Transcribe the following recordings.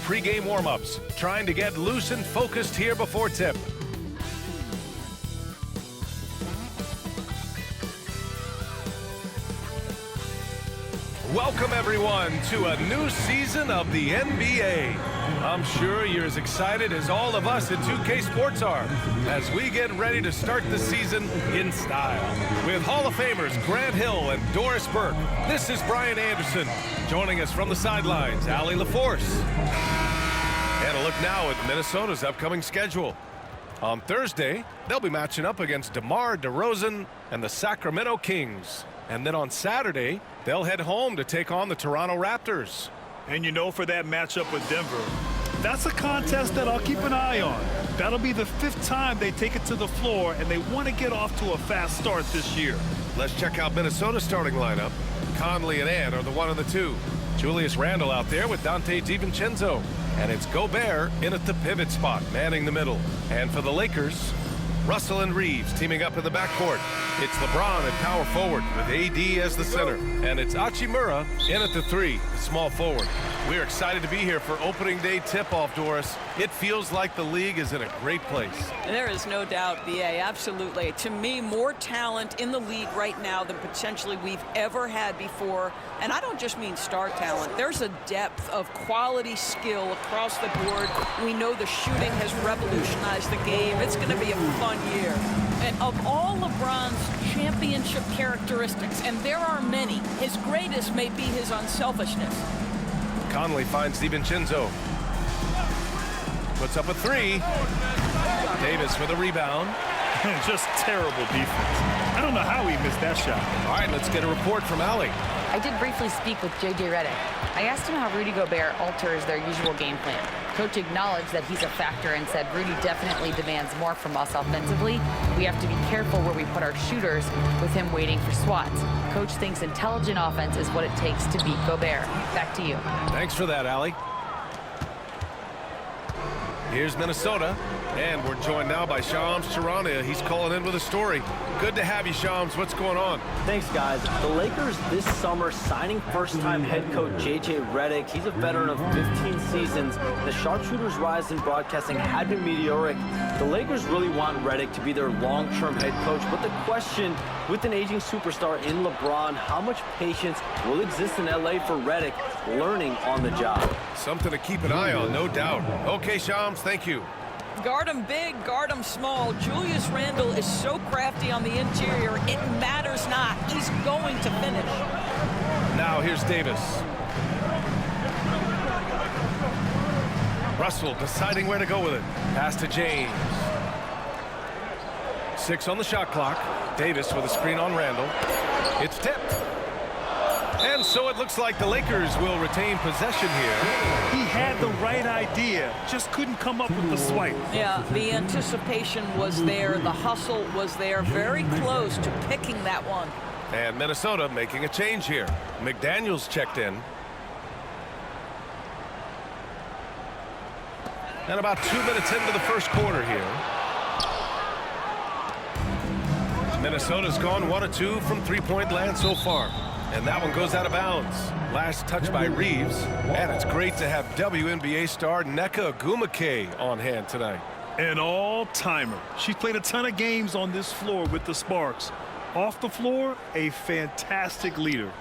pregame warm-ups, trying to get loose and focused here before tip. Welcome, everyone, to a new season of the NBA. I'm sure you're as excited as all of us at 2K Sports are as we get ready to start the season in style. With Hall of Famers Grant Hill and Doris Burke, this is Brian Anderson. Joining us from the sidelines, Allie LaForce. And a look now at Minnesota's upcoming schedule. On Thursday, they'll be matching up against DeMar DeRozan and the Sacramento Kings. And then on Saturday, they'll head home to take on the Toronto Raptors. And you know, for that matchup with Denver, that's a contest that I'll keep an eye on. That'll be the 5th time they take it to the floor, and they want to get off to a fast start this year. Let's check out Minnesota's starting lineup. Conley and Ant are the 1 and the 2. Julius Randle out there with Dante DiVincenzo. And it's Gobert in at the pivot spot, manning the middle. And for the Lakers, Russell and Reeves teaming up in the backcourt. It's LeBron at power forward with AD as the center. And it's Hachimura in at the 3, small forward. We're excited to be here for opening day tip-off, Doris. It feels like the league is in a great place. There is no doubt, BA, absolutely. To me, more talent in the league right now than potentially we've ever had before. And I don't just mean star talent. There's a depth of quality skill across the board. We know the shooting has revolutionized the game. It's going to be a fun year. And of all LeBron's championship characteristics, and there are many, his greatest may be his unselfishness. Conley finds DiVincenzo. Puts up a 3. Davis with a rebound. Just terrible defense. I don't know how he missed that shot. All right, let's get a report from Allie. I did briefly speak with J.J. Redick. I asked him how Rudy Gobert alters their usual game plan. Coach acknowledged that he's a factor and said Rudy definitely demands more from us offensively. We have to be careful where we put our shooters with him waiting for swats. Coach thinks intelligent offense is what it takes to beat Gobert. Back to you. Thanks for that, Allie. Here's Minnesota, and we're joined now by Shams Charania. He's calling in with a story. Good to have you, Shams. What's going on? Thanks, guys. The Lakers this summer signing first-time head coach J.J. Redick. He's a veteran of 15 seasons. The sharpshooter's rise in broadcasting had been meteoric. The Lakers really want Redick to be their long-term head coach, but the question, with an aging superstar in LeBron, how much patience will exist in L.A. for Redick learning on the job? Something to keep an eye on, no doubt. Okay, Shams, thank you. Guard him big, guard him small. Julius Randle is so crafty on the interior, it matters not. He's going to finish. Now here's Davis. Russell deciding where to go with it. Pass to James. 6 on the shot clock. Davis with a screen on Randle. It's tipped. And so it looks like the Lakers will retain possession here. He had the right idea, just couldn't come up with the swipe. Yeah, the anticipation was there. The hustle was there. Very close to picking that one. And Minnesota making a change here. McDaniels checked in. And about 2 minutes into the first quarter here. Minnesota's gone 1 of 2 from three-point land so far. And that one goes out of bounds. Last touch by Reeves. And it's great to have WNBA star Nneka Ogwumike on hand tonight. An all-timer. She's played a ton of games on this floor with the Sparks. Off the floor, a fantastic leader.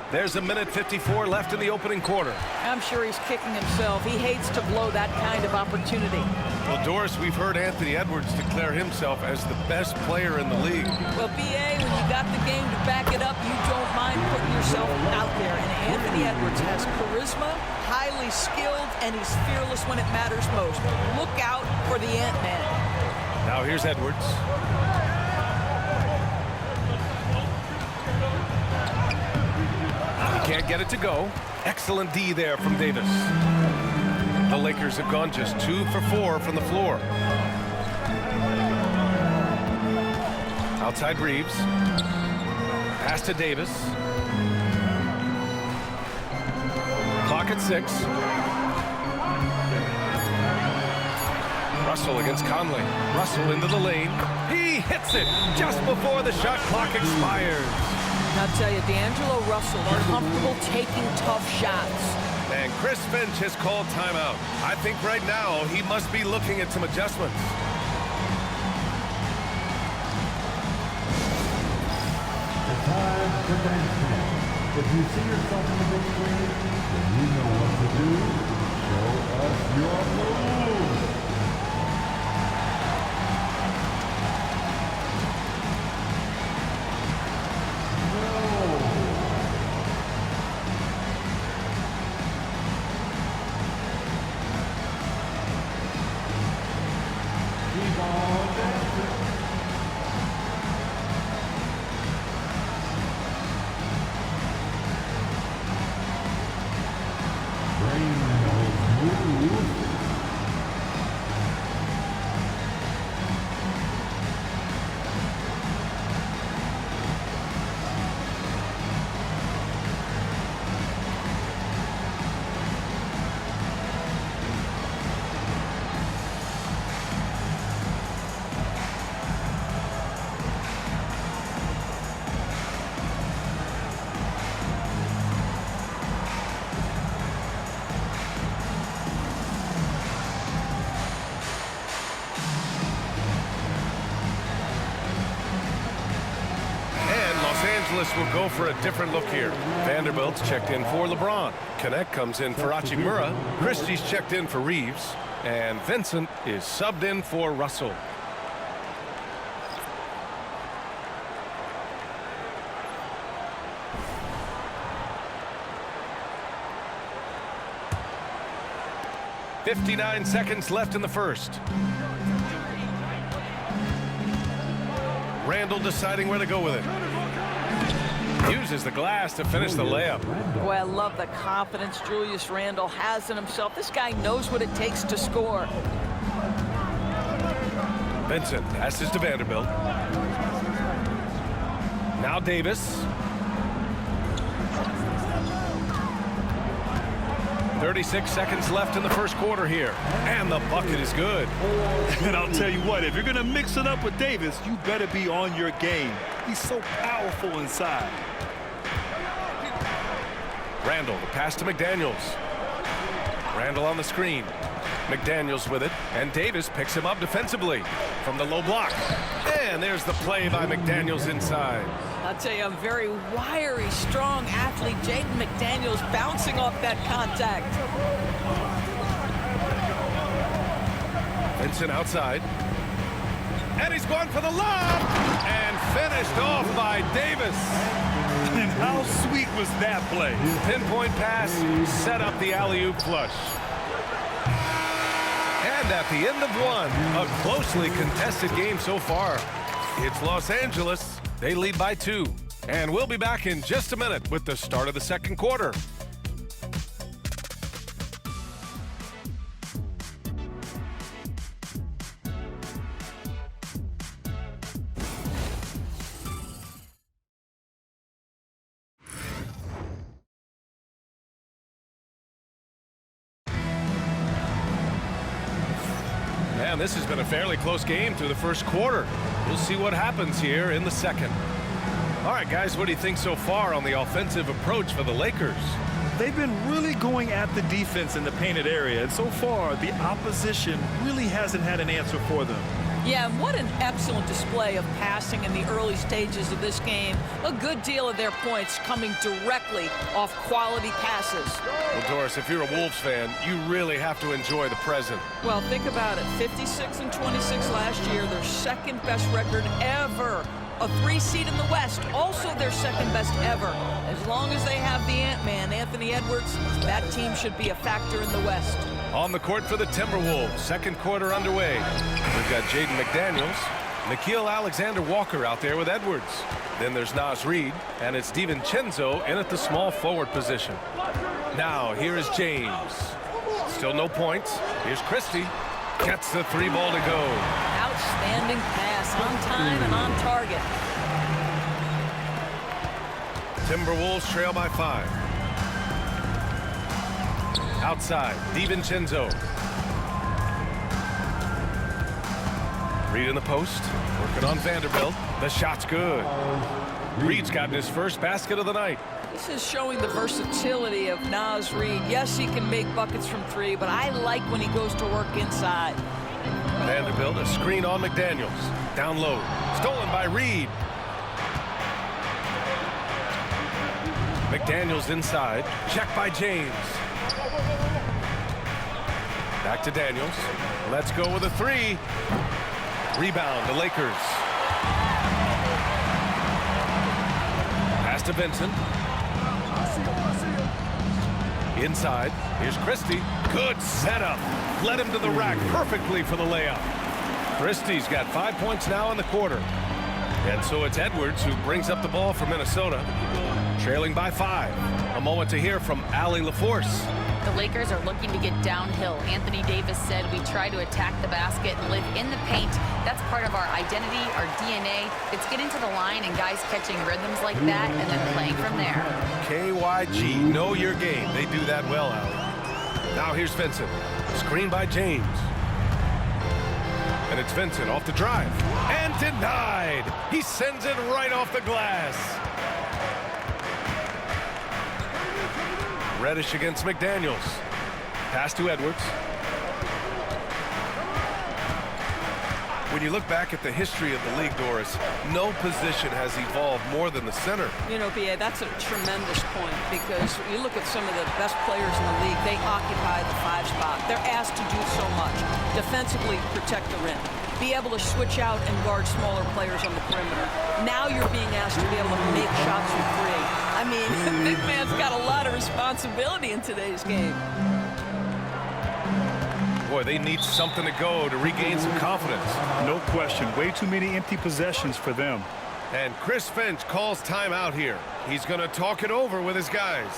There's 1:54 left in the opening quarter. I'm sure he's kicking himself. He hates to blow that kind of opportunity. Well, Doris, we've heard Anthony Edwards declare himself as the best player in the league. Well, BA, when you got the game to back it up, you don't mind putting yourself out there. And Anthony Edwards has charisma, highly skilled, and he's fearless when it matters most. Look out for the Ant-Man. Now here's Edwards. Can't get it to go. Excellent D there from Davis. The Lakers have gone just 2 for 4 from the floor. Outside Reeves. Pass to Davis. Clock at 6. Russell against Conley. Russell into the lane. He hits it just before the shot clock expires. I'll tell you, D'Angelo Russell, comfortable taking tough shots. And Chris Finch has called timeout. I think right now he must be looking at some adjustments. It's time for dance time. If you see yourself in the big screen, then you know what to do. Show us your moves. Keep on dancing. Bring those moves. Angeles will go for a different look here. Vanderbilt's checked in for LeBron. Connect comes in for Hachimura. Christie's checked in for Reeves. And Vincent is subbed in for Russell. "59 seconds left in the first. Randall deciding where to go with it. Uses the glass to finish the layup. Boy, I love the confidence Julius Randle has in himself. This guy knows what it takes to score. Vincent passes to Vanderbilt. Now Davis. 36 seconds left in the first quarter here. And the bucket is good. And I'll tell you what, if you're going to mix it up with Davis, you better be on your game. He's so powerful inside. Randall, the pass to McDaniels. Randall on the screen. McDaniels with it, and Davis picks him up defensively from the low block. And there's the play by McDaniels inside. I'll tell you, a very wiry, strong athlete, Jaden McDaniels, bouncing off that contact. Vincent outside. And he's gone for the lob. And finished off by Davis. And how sweet was that play? Pinpoint pass, set up the alley-oop flush. And at the end of one, a closely contested game so far. It's Los Angeles. They lead by 2. And we'll be back in just a minute with the start of the second quarter. Man, this has been a fairly close game through the first quarter. We'll see what happens here in the second. All right, guys, what do you think so far on the offensive approach for the Lakers? They've been really going at the defense in the painted area, and so far the opposition really hasn't had an answer for them. Yeah, and what an excellent display of passing in the early stages of this game. A good deal of their points coming directly off quality passes. Well, Doris, if you're a Wolves fan, you really have to enjoy the present. Well, think about it. 56-26 last year, their second best record ever. A 3 seed in the West, also their second best ever. As long as they have the Ant-Man, Anthony Edwards, that team should be a factor in the West. On the court for the Timberwolves, second quarter underway. We've got Jaden McDaniels, Nickeil Alexander-Walker out there with Edwards. Then there's Naz Reid, and it's DiVincenzo in at the small forward position. Now, here is James. Still no points. Here's Christie. Gets the 3 ball to go. Outstanding pass, on time and on target. Timberwolves trail by 5. Outside, DiVincenzo. Reid in the post, working on Vanderbilt. The shot's good. Reed's gotten his first basket of the night. This is showing the versatility of Naz Reid. Yes, he can make buckets from three, but I like when he goes to work inside. Vanderbilt, a screen on McDaniels. Down low. Stolen by Reed. McDaniels inside. Check by James. Back to Daniels. Let's go with a three. Rebound, the Lakers. Pass to Vincent. Inside. Here's Christie. Good setup. Led him to the rack perfectly for the layup. Christie's got 5 points now in the quarter. And so it's Edwards who brings up the ball for Minnesota. Trailing by 5. A moment to hear from Allie LaForce. The Lakers are looking to get downhill. Anthony Davis said we try to attack the basket and live in the paint. That's part of our identity, our DNA. It's getting to the line and guys catching rhythms like that and then playing from there. KYG, know your game. They do that well, Allie. Now here's Vincent. Screen by James. And it's Vincent off the drive. And denied. He sends it right off the glass. Reddish against McDaniels. Pass to Edwards. When you look back at the history of the league, Doris, no position has evolved more than the center. You know, B.A., that's a tremendous point because you look at some of the best players in the league, they occupy the 5 spot. They're asked to do so much. Defensively, protect the rim. Be able to switch out and guard smaller players on the perimeter. Now you're being asked to be able to make shots from 3. I mean, the big man's got a lot of responsibility in today's game. Boy, they need something to go to regain some confidence. No question. Way too many empty possessions for them. And Chris Finch calls timeout here. He's going to talk it over with his guys.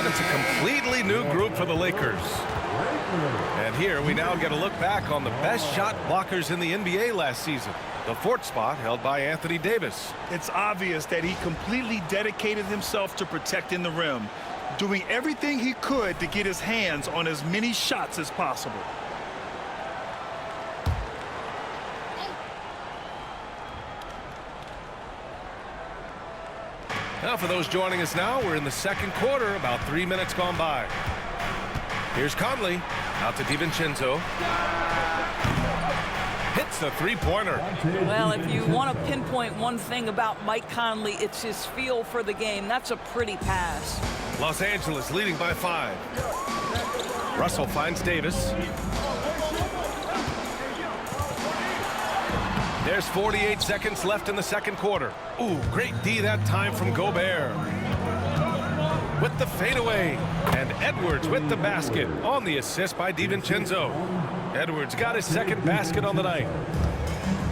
It's a completely new group for the Lakers. And here we now get a look back on the best shot blockers in the NBA last season. The 4th spot held by Anthony Davis. It's obvious that he completely dedicated himself to protecting the rim, doing everything he could to get his hands on as many shots as possible. Now for those joining us now, we're in the 2nd quarter, about 3 minutes gone by. Here's Conley, out to DiVincenzo. Hits the 3-pointer. Well, if you want to pinpoint one thing about Mike Conley, it's his feel for the game. That's a pretty pass. Los Angeles leading by 5. Russell finds Davis. There's 48 seconds left in the 2nd quarter. Ooh, great D that time from Gobert. With the fadeaway. And Edwards with the basket on the assist by DiVincenzo. Edwards got his 2nd basket on the night.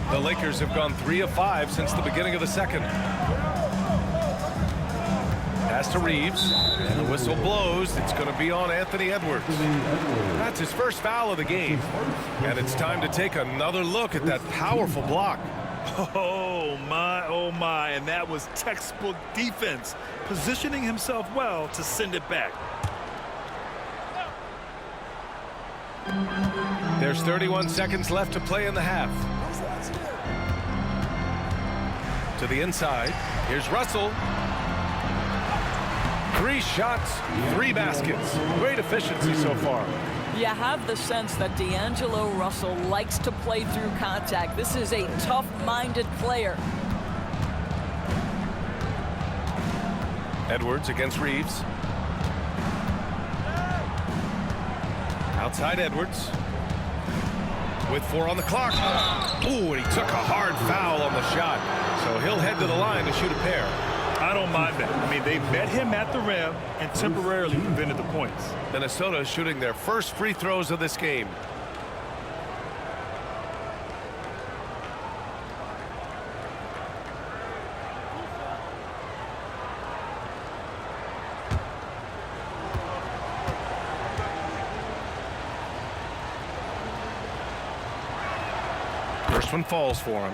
The Lakers have gone 3 of 5 since the beginning of the 2nd. Pass to Reeves. And the whistle blows. It's going to be on Anthony Edwards. That's his first foul of the game. And it's time to take another look at that powerful block. Oh my, and that was textbook defense, positioning himself well to send it back. There's 31 seconds left to play in the half. To the inside. Here's Russell. 3 shots, 3 baskets. Great efficiency so far. You have the sense that D'Angelo Russell likes to play through contact. This is a tough-minded player. Edwards against Reeves. Outside Edwards. With 4 on the clock. Ooh, and he took a hard foul on the shot. So he'll head to the line to shoot a pair. I don't mind that. I mean, they met him at the rim and temporarily prevented the points. Minnesota shooting their first free throws of this game. First one falls for him.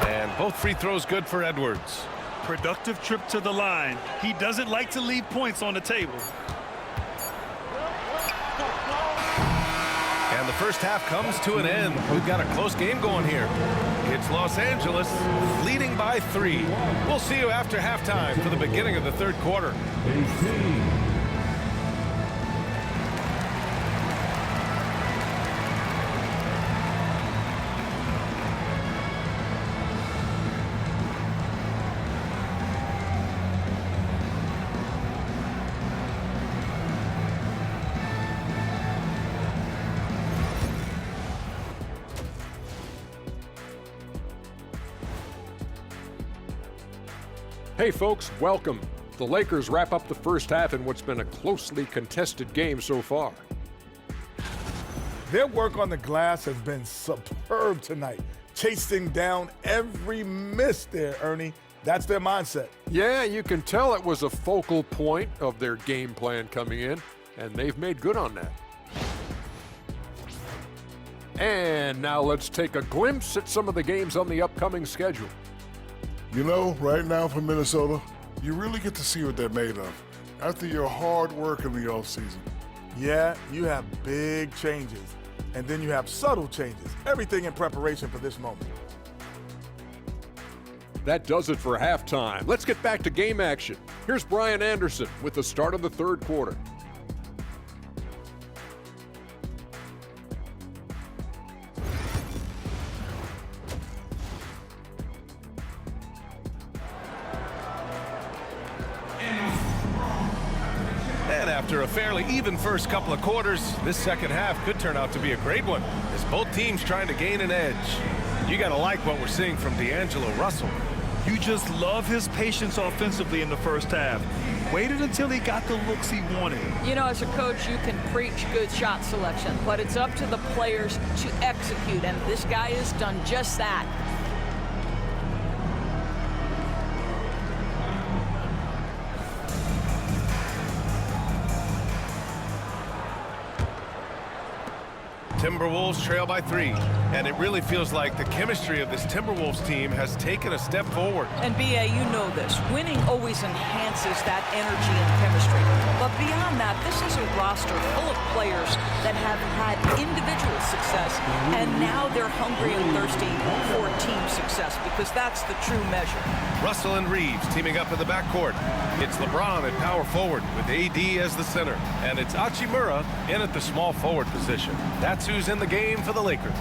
And both free throws good for Edwards. Productive trip to the line. He doesn't like to leave points on the table. And the first half comes to an end. We've got a close game going here. It's Los Angeles leading by 3. We'll see you after halftime for the beginning of the third quarter. Hey folks, welcome. The Lakers wrap up the first half in what's been a closely contested game so far. Their work on the glass has been superb tonight, chasing down every miss there, Ernie. That's their mindset. Yeah, you can tell it was a focal point of their game plan coming in, and they've made good on that. And now let's take a glimpse at some of the games on the upcoming schedule. You know, right now for Minnesota, you really get to see what they're made of after your hard work in the offseason. Yeah, you have big changes, and then you have subtle changes. Everything in preparation for this moment. That does it for halftime. Let's get back to game action. Here's Brian Anderson with the start of the third quarter. And after a fairly even first couple of quarters, this second half could turn out to be a great one, as both teams trying to gain an edge. You got to like what we're seeing from D'Angelo Russell. You just love his patience offensively in the first half. Waited until he got the looks he wanted. You know, as a coach, you can preach good shot selection, but it's up to the players to execute, and this guy has done just that. Timberwolves trail by 3, and it really feels like the chemistry of this Timberwolves team has taken a step forward. And B.A., you know this. Winning always enhances that energy and chemistry. But beyond that, this is a roster full of players that have had individual success, and now they're hungry and thirsty for team success, because that's the true measure. Russell and Reeves teaming up in the backcourt. It's LeBron at power forward with AD as the center, and it's Hachimura in at the small forward position. That's who's in the game for the Lakers.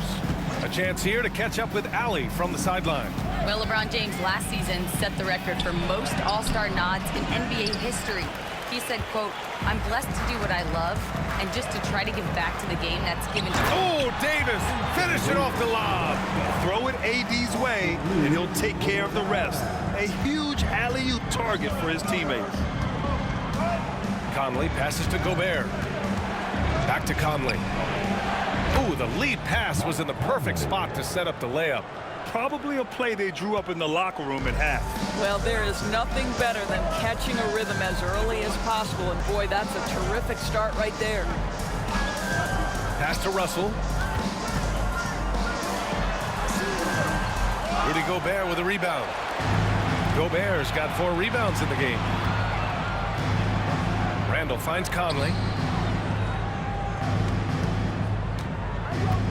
A chance here to catch up with Allie from the sideline. Well, LeBron James last season set the record for most All-Star nods in NBA history. He said, quote, "I'm blessed to do what I love and just to try to give back to the game that's given to me." Oh, Davis, finish it off the lob. Throw it AD's way, and he'll take care of the rest. A huge alley-oop target for his teammates. Conley passes to Gobert. Back to Conley. Ooh, the lead pass was in the perfect spot to set up the layup. Probably a play they drew up in the locker room at half. Well, there is nothing better than catching a rhythm as early as possible, and boy, that's a terrific start right there. Pass to Russell. Rudy Gobert with a rebound. Gobert's got 4 rebounds in the game. Randall finds Conley.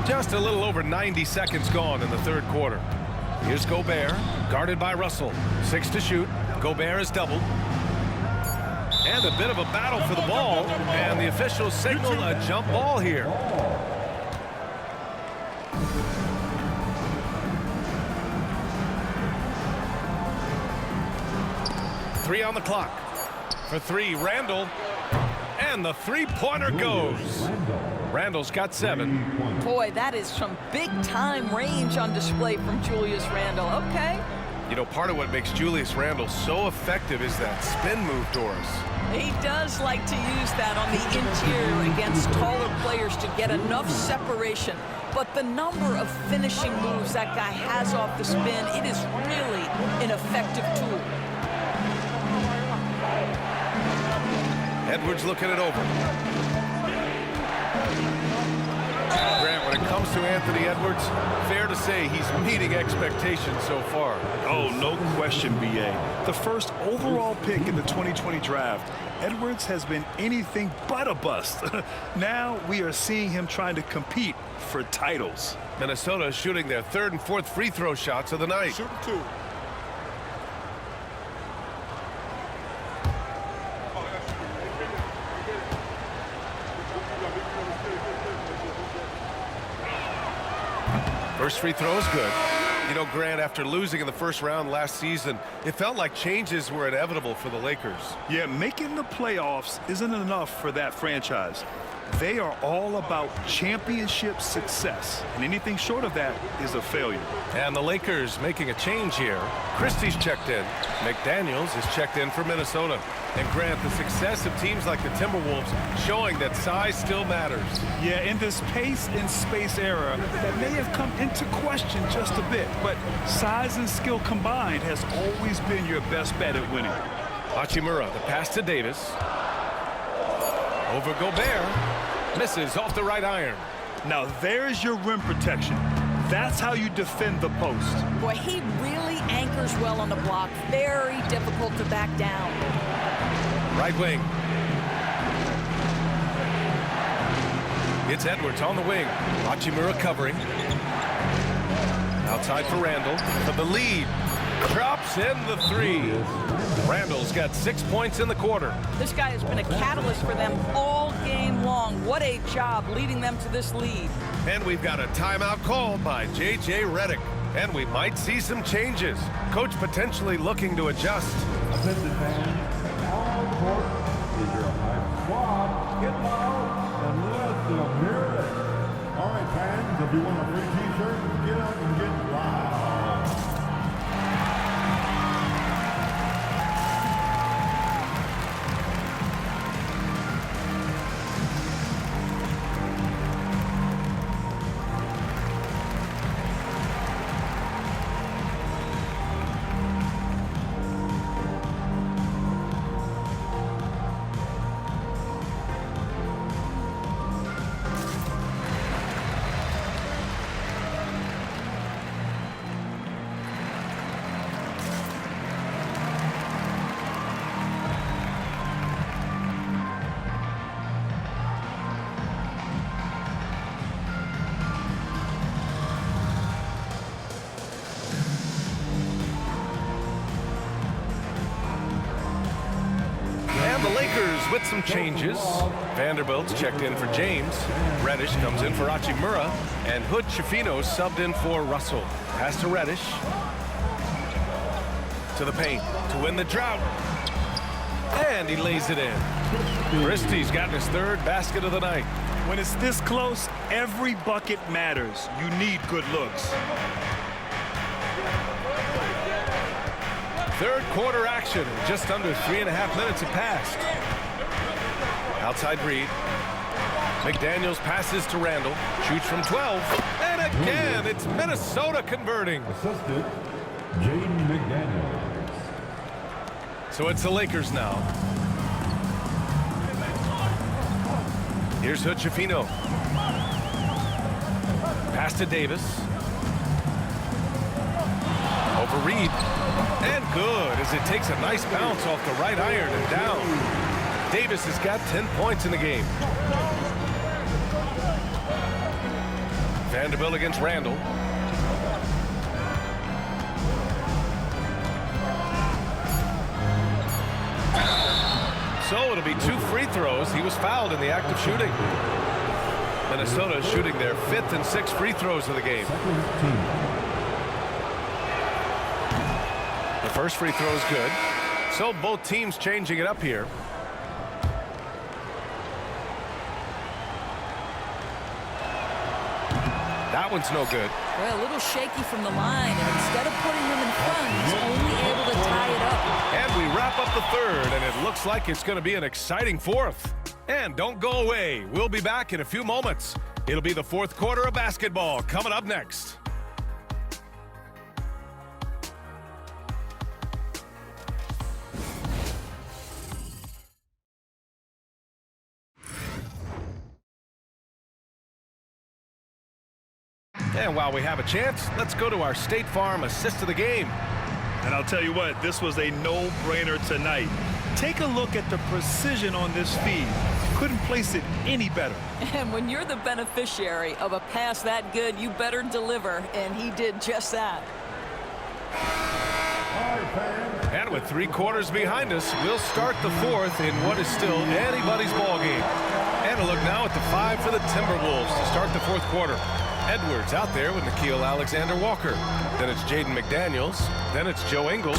Just a little over 90 seconds gone in the third quarter. Here's Gobert, guarded by Russell. 6 to shoot. Gobert is doubled. And a bit of a battle for the ball. And the officials signal a jump ball here. Three on the clock. For 3, Randall. And the three-pointer goes. Randall's got 7. Boy, that is some big-time range on display from Julius Randall. Okay. You know, part of what makes Julius Randall so effective is that spin move, Doris. He does like to use that on the interior against taller players to get enough separation. But the number of finishing moves that guy has off the spin, it is really an effective tool. Edwards looking it over. Grant, when it comes to Anthony Edwards, fair to say he's meeting expectations so far. Oh, no question, B.A. The first overall pick in the 2020 draft, Edwards has been anything but a bust. Now we are seeing him trying to compete for titles. Minnesota shooting their 3rd and 4th free throw shots of the night. Shoot 2. First free throw is good. You know, Grant, after losing in the first round last season, it felt like changes were inevitable for the Lakers. Yeah, making the playoffs isn't enough for that franchise. They are all about championship success, and anything short of that is a failure. And the Lakers making a change here. Christie's checked in. McDaniels is checked in for Minnesota. And Grant, the success of teams like the Timberwolves showing that size still matters. Yeah, in this pace and space era, that may have come into question just a bit, but size and skill combined has always been your best bet at winning. Hachimura, the pass to Davis. Over Gobert. Misses off the right iron. Now there's your rim protection. That's how you defend the post. Boy, he really anchors well on the block. Very difficult to back down. Right wing. It's Edwards on the wing. Hachimura covering. Outside for Randall. For the lead. Drops in the 3. Randall's got 6 points in the quarter. This guy has been a catalyst for them all game long. What a job leading them to this lead. And we've got a timeout called by J.J. Redick. And we might see some changes. Coach potentially looking to adjust. Attention fans, our court is your high squad. Get loud and let them hear it. All right, fans, if you want a free t-shirt, get up and get loud. The Lakers with some changes. Vanderbilt's checked in for James. Reddish comes in for Hachimura. And Hood Schifino subbed in for Russell. Pass to Reddish. To the paint to win the drought. And he lays it in. Christie's gotten his 3rd basket of the night. When it's this close, every bucket matters. You need good looks. Third quarter action. Just under 3.5 minutes have passed. Outside Reed. McDaniels passes to Randall. Shoots from 12. And again, it's Minnesota converting. Assistant, Jaden McDaniels. So it's the Lakers now. Here's Hood Schifino. Pass to Davis. Over Reed. And good as it takes a nice bounce off the right iron and down. Davis has got 10 points in the game. Vanderbilt against Randall. So it'll be 2 free throws. He was fouled in the act of shooting. Minnesota is shooting their 5th and 6th free throws of the game. The first free throw is good. So both teams changing it up here. That one's no good. Well, a little shaky from the line, and instead of putting him in front, he's only able to tie it up. And we wrap up the third, and it looks like it's going to be an exciting fourth. And don't go away. We'll be back in a few moments. It'll be the fourth quarter of basketball coming up next. And while we have a chance, let's go to our State Farm assist of the game. And I'll tell you what, this was a no-brainer tonight. Take a look at the precision on this feed. Couldn't place it any better. And when you're the beneficiary of a pass that good, you better deliver, and he did just that. And with 3 quarters behind us, we'll start the fourth in what is still anybody's ball game. And a look now at the 5 for the Timberwolves to start the fourth quarter. Edwards out there with Nickeil Alexander-Walker. Then it's Jaden McDaniels. Then it's Joe Ingles.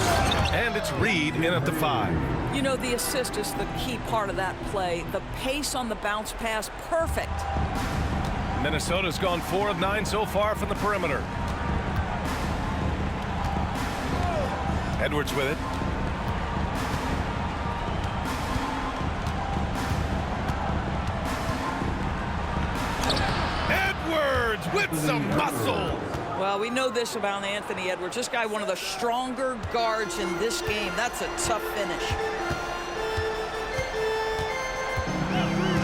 And it's Reed in at the 5. You know, the assist is the key part of that play. The pace on the bounce pass, perfect. Minnesota's gone 4 of 9 so far from the perimeter. Edwards with it. Edwards with some muscle. Well, we know this about Anthony Edwards. This guy, one of the stronger guards in this game. That's a tough finish.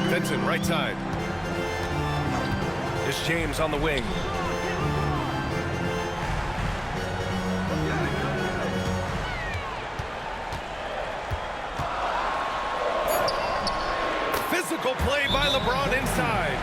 Vincent, right side. It's James on the wing. Physical play by LeBron inside.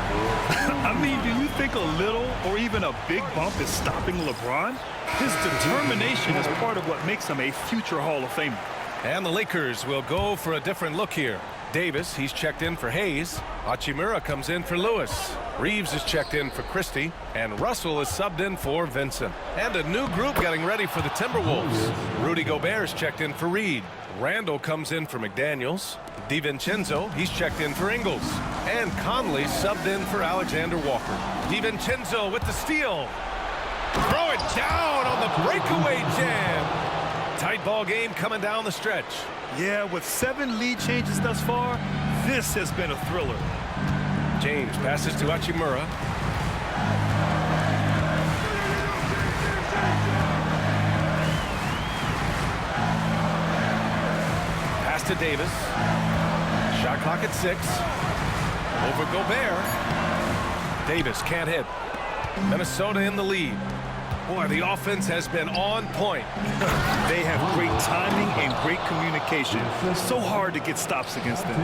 I mean, do you think a little or even a big bump is stopping LeBron? His determination is part of what makes him a future Hall of Famer. And the Lakers will go for a different look here. Davis, he's checked in for Hayes. Hachimura comes in for Lewis. Reeves is checked in for Christie. And Russell is subbed in for Vincent. And a new group getting ready for the Timberwolves. Rudy Gobert is checked in for Reed. Randall comes in for McDaniels. DiVincenzo, he's checked in for Ingles. And Conley subbed in for Alexander Walker. DiVincenzo with the steal. Throw it down on the breakaway jam. Tight ball game coming down the stretch. Yeah, with 7 lead changes thus far, this has been a thriller. James passes to Hachimura. Pass to Davis. Shot clock at 6. Over Gobert. Davis can't hit. Minnesota in the lead. Boy, the offense has been on point. They have great timing and great communication. So hard to get stops against them.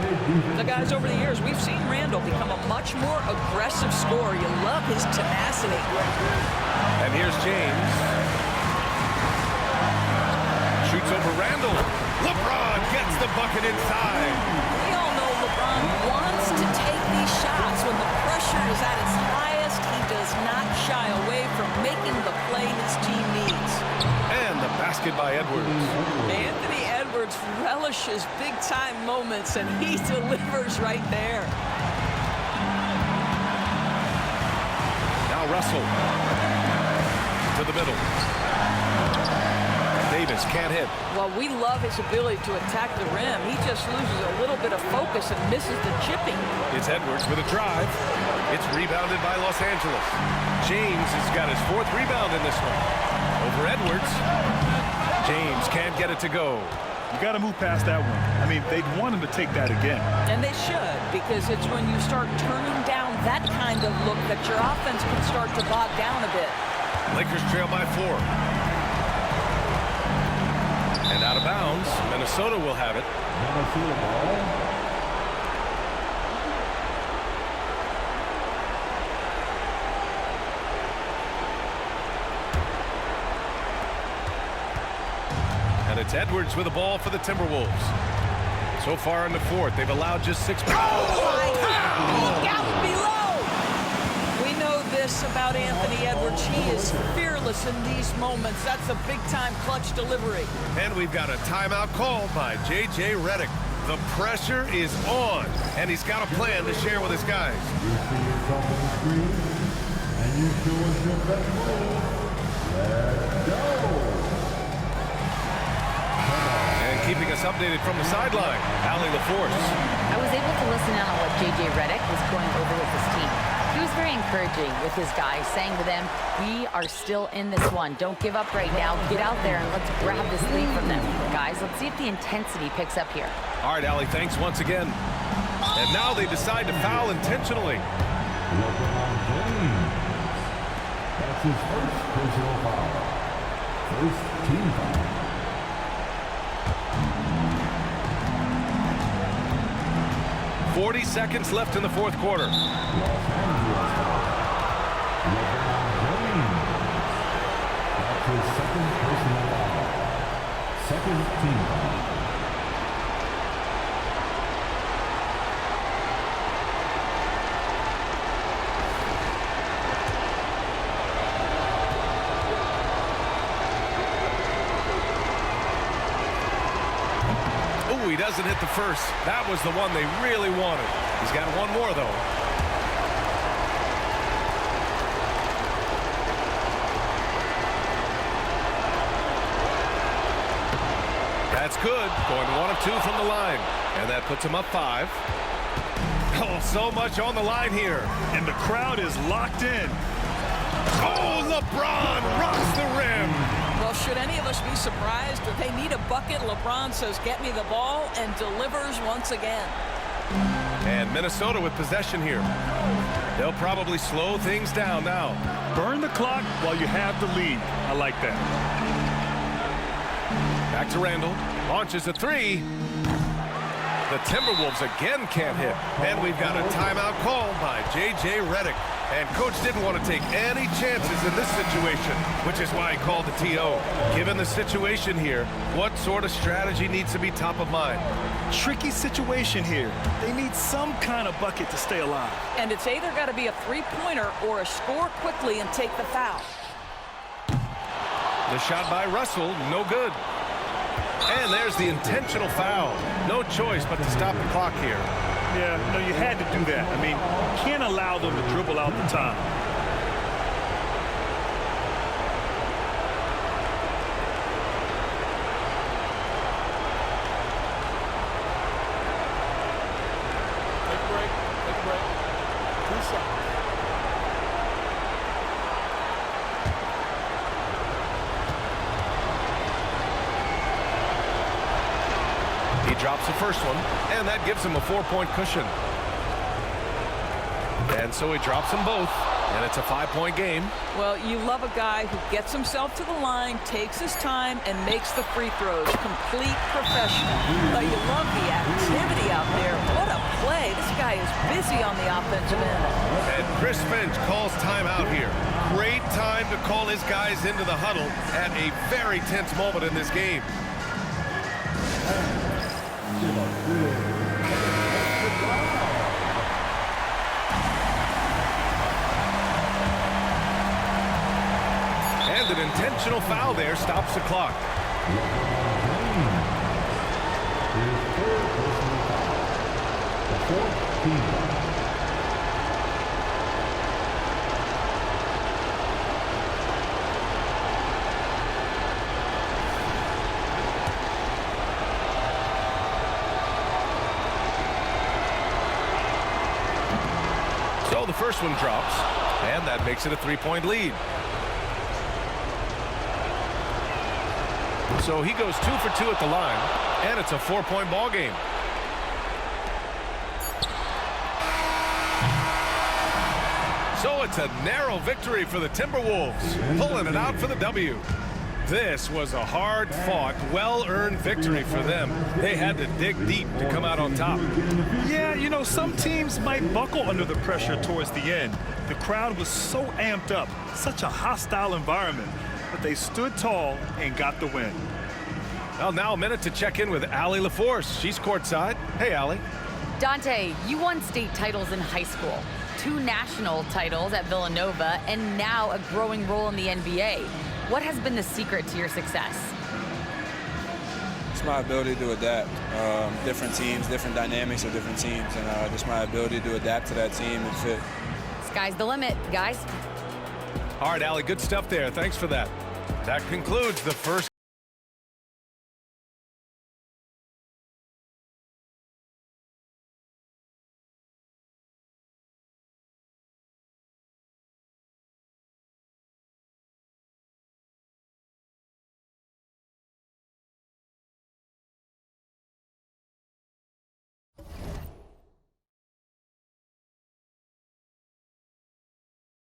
The guys, over the years, we've seen Randall become a much more aggressive scorer. You love his tenacity. And here's James. Shoots over Randall. LeBron gets the bucket inside. We all know LeBron wants to take these shots. When the pressure is at its highest, he does not shy away from making the play his team needs. And the basket by Edwards. Anthony Edwards relishes big-time moments, and he delivers right there. Now Russell. To the middle. Davis can't hit. Well, we love his ability to attack the rim. He just loses a little bit of focus and misses the chipping. It's Edwards with a drive. It's rebounded by Los Angeles. James has got his 4th rebound in this one. Over Edwards. James can't get it to go. You got to move past that one. I mean, they'd want him to take that again. And they should, because it's when you start turning down that kind of look that your offense can start to bog down a bit. Lakers trail by 4. And out of bounds, Minnesota will have it. Minnesota ball. And it's Edwards with the ball for the Timberwolves. So far in the fourth, they've allowed just 6 points. Look out below! We know this about Anthony Edwards. He is fearless in these moments. That's a big-time clutch delivery. And we've got a timeout called by J.J. Redick. The pressure is on, and he's got a plan to share with his guys. You see yourself on the screen, and you show us your best move. Let's go. And keeping us updated from the sideline, Allie LaForce. I was able to listen in on what J.J. Redick was going over with his team. He was very encouraging with his guys, saying to them, we are still in this one. Don't give up right now. Get out there and let's grab this lead from them. Guys, let's see if the intensity picks up here. All right, Allie, thanks once again. And now they decide to foul intentionally. LeBron James. That's his first personal foul. First team foul. 40 seconds left in the fourth quarter. Los Angeles foul. LeBron James. That's his second personal foul. Second team foul. He doesn't hit the first. That was the one they really wanted. He's got one more, though. That's good. Going 1 of 2 from the line. And that puts him up 5. Oh, so much on the line here. And the crowd is locked in. Oh, LeBron rocks the rim. Well, should any of us be surprised? If they need a bucket, LeBron says, get me the ball, and delivers once again. And Minnesota with possession here. They'll probably slow things down now. Burn the clock while you have the lead. I like that. Back to Randall. Launches a 3. The Timberwolves again can't hit. And we've got a timeout called by J.J. Redick. And Coach didn't want to take any chances in this situation, which is why he called the TO. Given the situation here, what sort of strategy needs to be top of mind? Tricky situation here. They need some kind of bucket to stay alive. And it's either got to be a three-pointer or a score quickly and take the foul. The shot by Russell, no good. And there's the intentional foul. No choice but to stop the clock here. Yeah, no, you had to do that. I mean, you can't allow them to dribble out the time. Take a break. Take a break. 2 seconds. He drops the first one, and that gives him a 4-point cushion. And so he drops them both, and it's a 5-point game. Well, you love a guy who gets himself to the line, takes his time, and makes the free throws. Complete professional. But you love the activity out there. What a play. This guy is busy on the offensive end. And Chris Finch calls timeout here. Great time to call his guys into the huddle at a very tense moment in this game. And an intentional foul there stops the clock. So the first one drops, and that makes it a 3-point lead. So he goes 2 for 2 at the line, and it's a 4-point ball game. So it's a narrow victory for the Timberwolves, pulling it out for the W. This was a hard-fought, well-earned victory for them. They had to dig deep to come out on top. Yeah, you know, some teams might buckle under the pressure towards the end. The crowd was so amped up, such a hostile environment, but they stood tall and got the win. Well, now a minute to check in with Allie LaForce. She's courtside. Hey, Allie. Dante, you won state titles in high school, 2 national titles at Villanova, and now a growing role in the NBA. What has been the secret to your success? It's my ability to adapt. Different teams, different dynamics of different teams, and just my ability to adapt to that team and fit. Sky's the limit, guys. All right, Allie, good stuff there. Thanks for that. That concludes the first